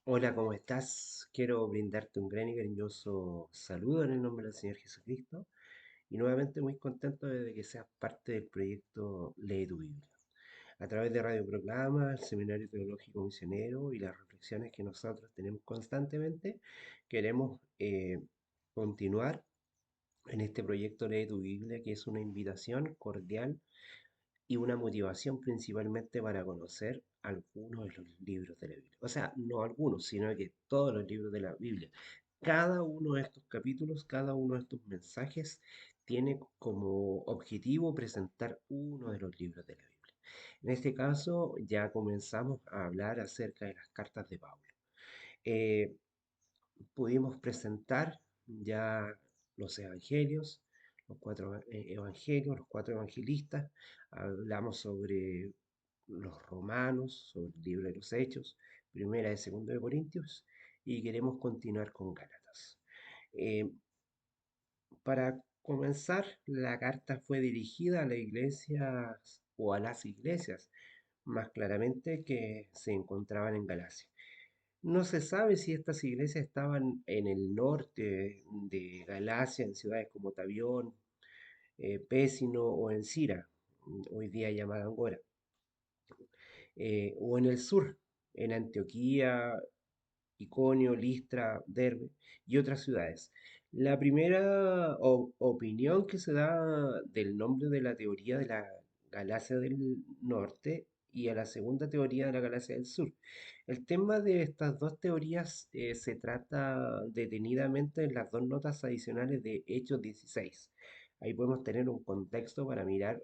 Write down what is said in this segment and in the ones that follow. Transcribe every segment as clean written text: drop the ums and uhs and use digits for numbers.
Hola, ¿cómo estás? Quiero brindarte un gran y cariñoso saludo en el nombre del Señor Jesucristo y nuevamente muy contento de que seas parte del proyecto Lee tu Biblia. A través de Radio Proclama, el Seminario Teológico Misionero y las reflexiones que nosotros tenemos constantemente, queremos continuar en este proyecto Lee tu Biblia, que es una invitación cordial y una motivación principalmente para conocer algunos de los libros de la Biblia. O sea, no algunos, sino que todos los libros de la Biblia. Cada uno de estos capítulos, cada uno de estos mensajes tiene como objetivo presentar uno de los libros de la Biblia. En este caso, ya comenzamos a hablar acerca de las cartas de Pablo. Eh, Pudimos presentar ya los evangelios, los cuatro evangelios, los cuatro evangelistas, hablamos sobre los romanos, sobre el libro de los Hechos, primera y segunda de Corintios, y queremos continuar con Gálatas. Eh, para comenzar, la carta fue dirigida a las iglesias o a las iglesias, más claramente que se encontraban en Galacia. No se sabe si estas iglesias estaban en el norte de Galacia, en ciudades como Tabión, Pésino o Encira, hoy día llamada Angora, o en el sur, en Antioquía, Iconio, Listra, Derbe y otras ciudades. La primera opinión que se da del nombre de la teoría de la Galacia del Norte y a la segunda teoría de la Galacia del Sur. El tema de estas dos teorías se trata detenidamente en las dos notas adicionales de Hechos 16. Ahí podemos tener un contexto para mirar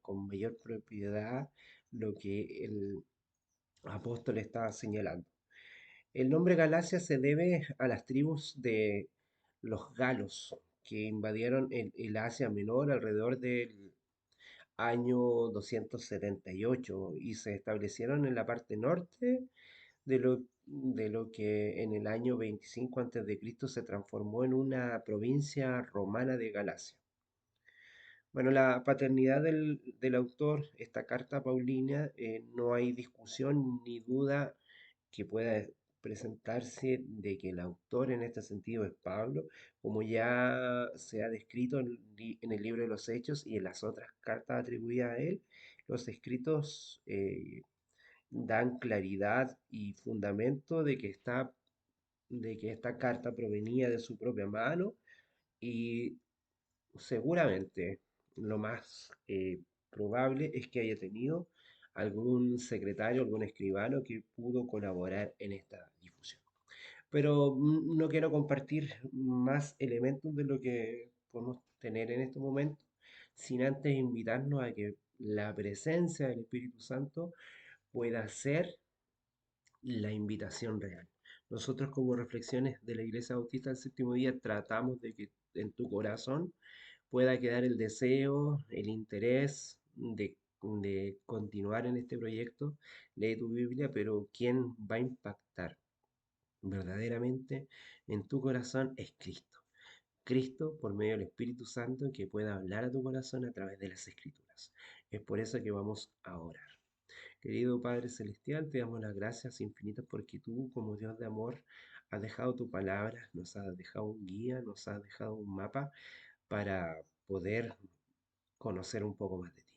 con mayor propiedad lo que el apóstol estaba señalando. El nombre Galacia se debe a las tribus de los galos que invadieron el Asia Menor alrededor del año 278 y se establecieron en la parte norte de lo que en el año 25 a.C. se transformó en una provincia romana de Galacia. Bueno, la paternidad del autor, esta carta paulina, no hay discusión ni duda que pueda presentarse de que el autor en este sentido es Pablo, como ya se ha descrito en el libro de los Hechos y en las otras cartas atribuidas a él. Los escritos dan claridad y fundamento de que esta carta provenía de su propia mano y seguramente lo más probable es que haya tenido algún secretario, algún escribano que pudo colaborar en esta difusión. Pero no quiero compartir más elementos de lo que podemos tener en este momento, sin antes invitarnos a que la presencia del Espíritu Santo pueda ser la invitación real. Nosotros como reflexiones de la Iglesia Bautista del Séptimo Día tratamos de que en tu corazón pueda quedar el deseo, el interés de continuar en este proyecto. Lee tu Biblia, pero quien va a impactar verdaderamente en tu corazón es Cristo. Cristo por medio del Espíritu Santo que pueda hablar a tu corazón a través de las Escrituras. Es por eso que vamos a orar. Querido Padre Celestial, te damos las gracias infinitas porque tú, como Dios de amor, has dejado tu palabra, nos has dejado un guía, nos has dejado un mapa para poder conocer un poco más de ti.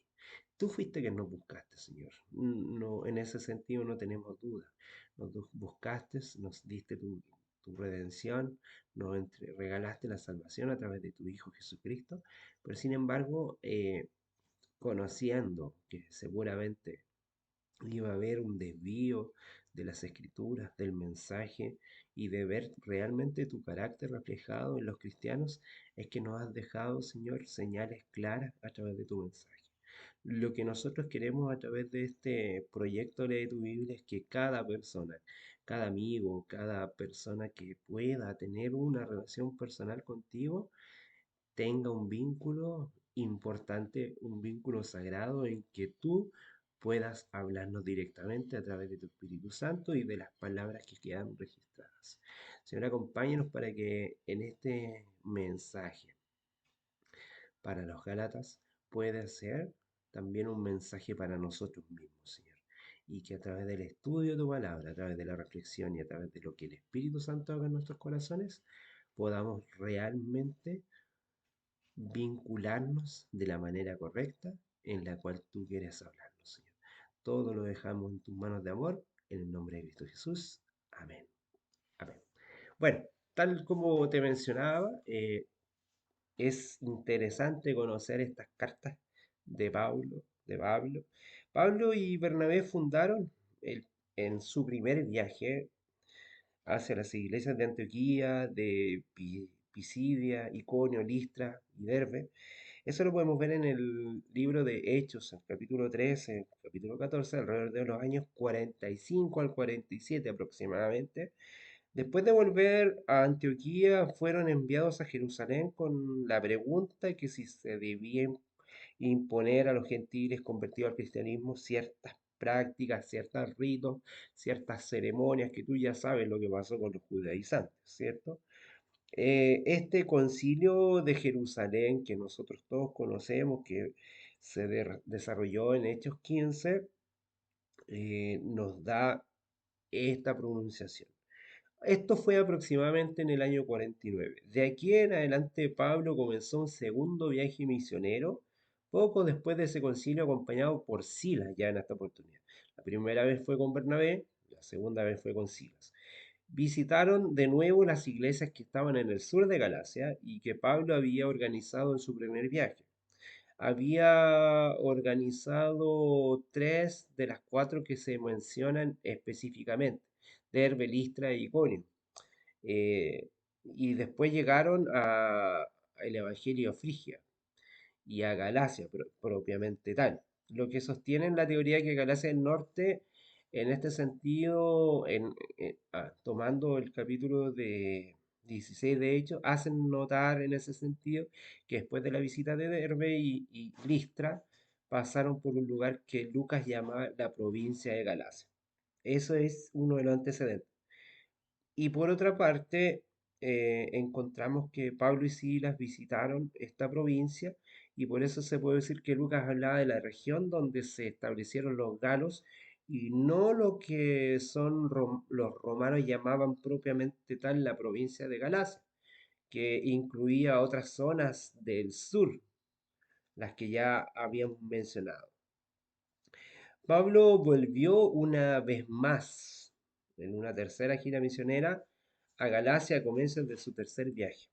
Tú fuiste quien nos buscaste, Señor. No, en ese sentido no tenemos duda. Nos buscaste, nos diste tu redención, regalaste la salvación a través de tu Hijo Jesucristo, pero sin embargo, conociendo que seguramente iba a haber un desvío de las escrituras, del mensaje y de ver realmente tu carácter reflejado en los cristianos, es que nos has dejado, Señor, señales claras a través de tu mensaje. Lo que nosotros queremos a través de este proyecto Lee tu Biblia es que cada persona, cada amigo, cada persona que pueda tener una relación personal contigo, tenga un vínculo importante, un vínculo sagrado en que tú puedas hablarnos directamente a través de tu Espíritu Santo y de las palabras que quedan registradas. Señor, acompáñanos para que en este mensaje para los Gálatas pueda ser también un mensaje para nosotros mismos, Señor. y que a través del estudio de tu palabra, a través de la reflexión y a través de lo que el Espíritu Santo haga en nuestros corazones, podamos realmente vincularnos de la manera correcta en la cual tú quieres hablarnos, Señor. Todo lo dejamos en tus manos de amor, en el nombre de Cristo Jesús. Amén. Amén. Bueno, tal como te mencionaba, es interesante conocer estas cartas de Pablo. Pablo y Bernabé fundaron en su primer viaje hacia las iglesias de Antioquía, de Pisidia, Iconio, Listra y Derbe. Eso lo podemos ver en el libro de Hechos, en el capítulo 13, el capítulo 14, alrededor de los años 45 al 47 aproximadamente. Después de volver a Antioquía, fueron enviados a Jerusalén con la pregunta que si se debía imponer a los gentiles convertidos al cristianismo ciertas prácticas, ciertos ritos, ciertas ceremonias, que tú ya sabes lo que pasó con los judaizantes, ¿cierto? Este concilio de Jerusalén, que nosotros todos conocemos, que se desarrolló en Hechos 15, nos da esta pronunciación. Esto fue aproximadamente en el año 49. De aquí en adelante Pablo comenzó un segundo viaje misionero, poco después de ese concilio acompañado por Silas ya en esta oportunidad. La primera vez fue con Bernabé, la segunda vez fue con Silas. Visitaron de nuevo las iglesias que estaban en el sur de Galacia y que Pablo había organizado en su primer viaje. Había organizado tres de las cuatro que se mencionan específicamente, Derbe, Listra y Iconio. Eh, y después llegaron al Evangelio Frigia y a Galacia propiamente tal. Lo que sostienen la teoría que Galacia del Norte, en este sentido, tomando el capítulo de 16 de hecho, hacen notar en ese sentido que después de la visita de Derbe y Listra, pasaron por un lugar que Lucas llama la provincia de Galacia. Eso es uno de los antecedentes. Y por otra parte, encontramos que Pablo y Silas visitaron esta provincia y por eso se puede decir que Lucas hablaba de la región donde se establecieron los galos y no lo que son los romanos llamaban propiamente tal la provincia de Galacia, que incluía otras zonas del sur, las que ya habíamos mencionado. Pablo volvió una vez más en una tercera gira misionera a Galacia a comienzos de su tercer viaje,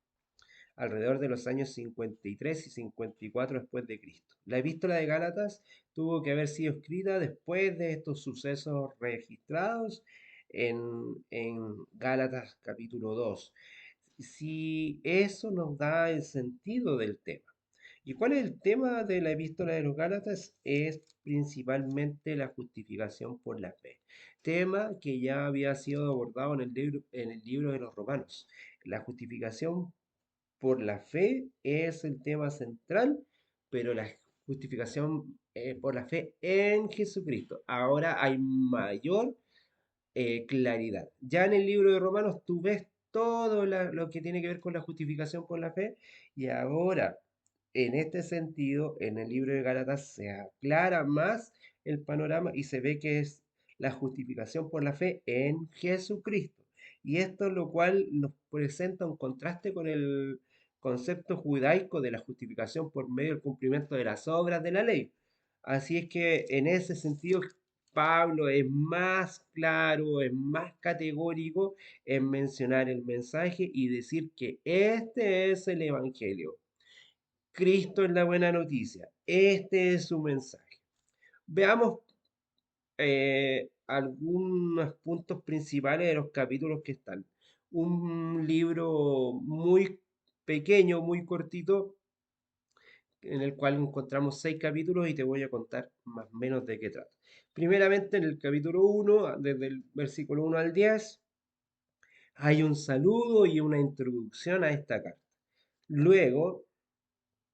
alrededor de los años 53 y 54 después de Cristo. La epístola de Gálatas tuvo que haber sido escrita después de estos sucesos registrados en Gálatas capítulo 2. Si eso nos da el sentido del tema. ¿Y cuál es el tema de la epístola de los Gálatas? Es principalmente la justificación por la fe, tema que ya había sido abordado en el libro de los Romanos. La justificación por la fe es el tema central, pero la justificación por la fe en Jesucristo. Ahora hay mayor claridad. Ya en el libro de Romanos tú ves todo lo que tiene que ver con la justificación por la fe y ahora, en este sentido, en el libro de Gálatas se aclara más el panorama y se ve que es la justificación por la fe en Jesucristo. Y esto lo cual nos presenta un contraste con el concepto judaico de la justificación por medio del cumplimiento de las obras de la ley. Así es que en ese sentido Pablo es más claro, es más categórico en mencionar el mensaje y decir que este es el Evangelio. Cristo es la buena noticia. Este es su mensaje. Veamos algunos puntos principales de los capítulos que están. Un libro muy pequeño, muy cortito, en el cual encontramos 6 capítulos y te voy a contar más o menos de qué trata. Primeramente, en el capítulo 1, desde el versículo 1 al 10, hay un saludo y una introducción a esta carta. Luego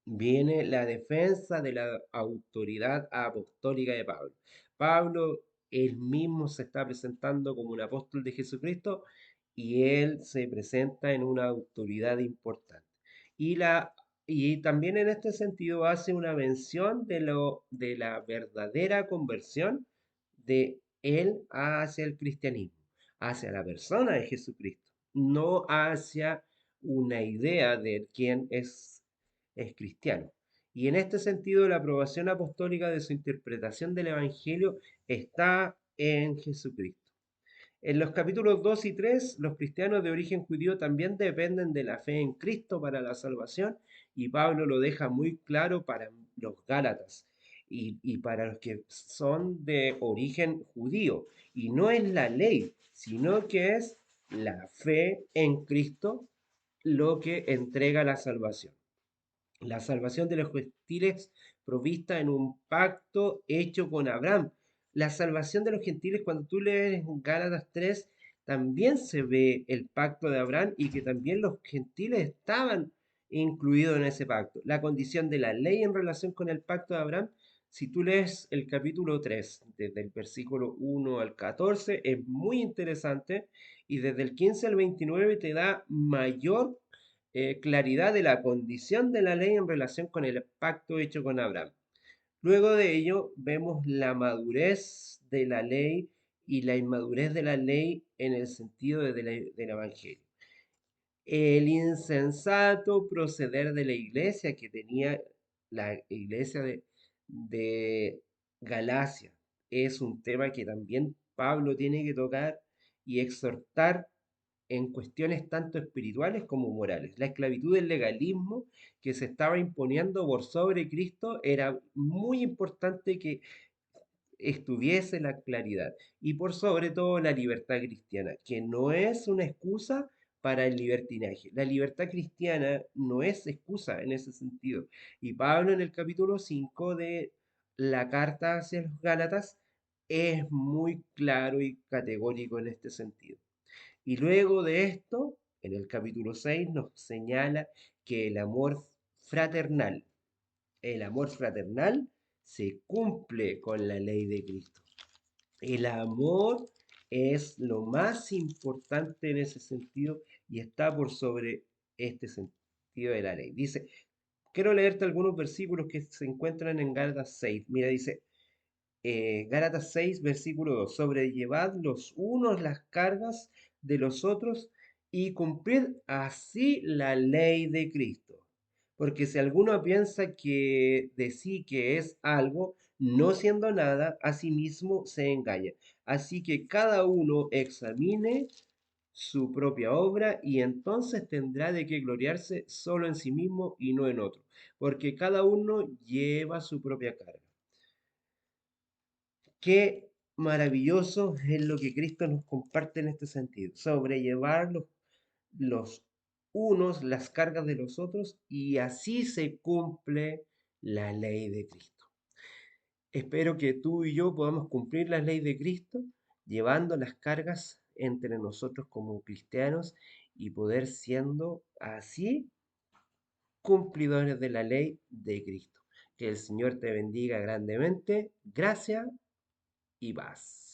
viene la defensa de la autoridad apostólica de Pablo. Pablo él mismo se está presentando como un apóstol de Jesucristo y él se presenta en una autoridad importante. Y, y también en este sentido hace una mención de la verdadera conversión de Él hacia el cristianismo, hacia la persona de Jesucristo, no hacia una idea de quién es cristiano. Y en este sentido, la aprobación apostólica de su interpretación del Evangelio está en Jesucristo. En los capítulos 2 y 3, los cristianos de origen judío también dependen de la fe en Cristo para la salvación, y Pablo lo deja muy claro para los Gálatas y para los que son de origen judío. Y no es la ley, sino que es la fe en Cristo lo que entrega la salvación. La salvación de los gentiles provista en un pacto hecho con Abraham. La salvación de los gentiles, cuando tú lees en Gálatas 3, también se ve el pacto de Abraham y que también los gentiles estaban incluidos en ese pacto. La condición de la ley en relación con el pacto de Abraham, si tú lees el capítulo 3, desde el versículo 1 al 14, es muy interesante y desde el 15 al 29 te da mayor claridad de la condición de la ley en relación con el pacto hecho con Abraham. Luego de ello vemos la madurez de la ley y la inmadurez de la ley en el sentido del Evangelio. El insensato proceder de la iglesia que tenía la iglesia de Galacia es un tema que también Pablo tiene que tocar y exhortar en cuestiones tanto espirituales como morales. La esclavitud del legalismo que se estaba imponiendo por sobre Cristo era muy importante que estuviese la claridad y por sobre todo la libertad cristiana, que no es una excusa para el libertinaje. La libertad cristiana no es excusa en ese sentido. Y Pablo en el capítulo 5 de la carta hacia los Gálatas es muy claro y categórico en este sentido. Y luego de esto, en el capítulo 6 nos señala que fraternal, el amor fraternal se cumple con la ley de Cristo. El amor es lo más importante en ese sentido y está por sobre este sentido de la ley. Dice, quiero leerte algunos versículos que se encuentran en Gálatas 6. Mira, dice, Gálatas 6, versículo 2. Sobrellevad los unos las cargas de los otros y cumplid así la ley de Cristo. Porque si alguno piensa que de sí que es algo, no siendo nada, a sí mismo se engaña. Así que cada uno examine su propia obra y entonces tendrá de qué gloriarse solo en sí mismo y no en otro. Porque cada uno lleva su propia carga. Qué maravilloso es lo que Cristo nos comparte en este sentido, sobrellevar los unos las cargas de los otros y así se cumple la ley de Cristo. Espero que tú y yo podamos cumplir la ley de Cristo llevando las cargas entre nosotros como cristianos y poder siendo así cumplidores de la ley de Cristo. Que el Señor te bendiga grandemente. Gracias y paz.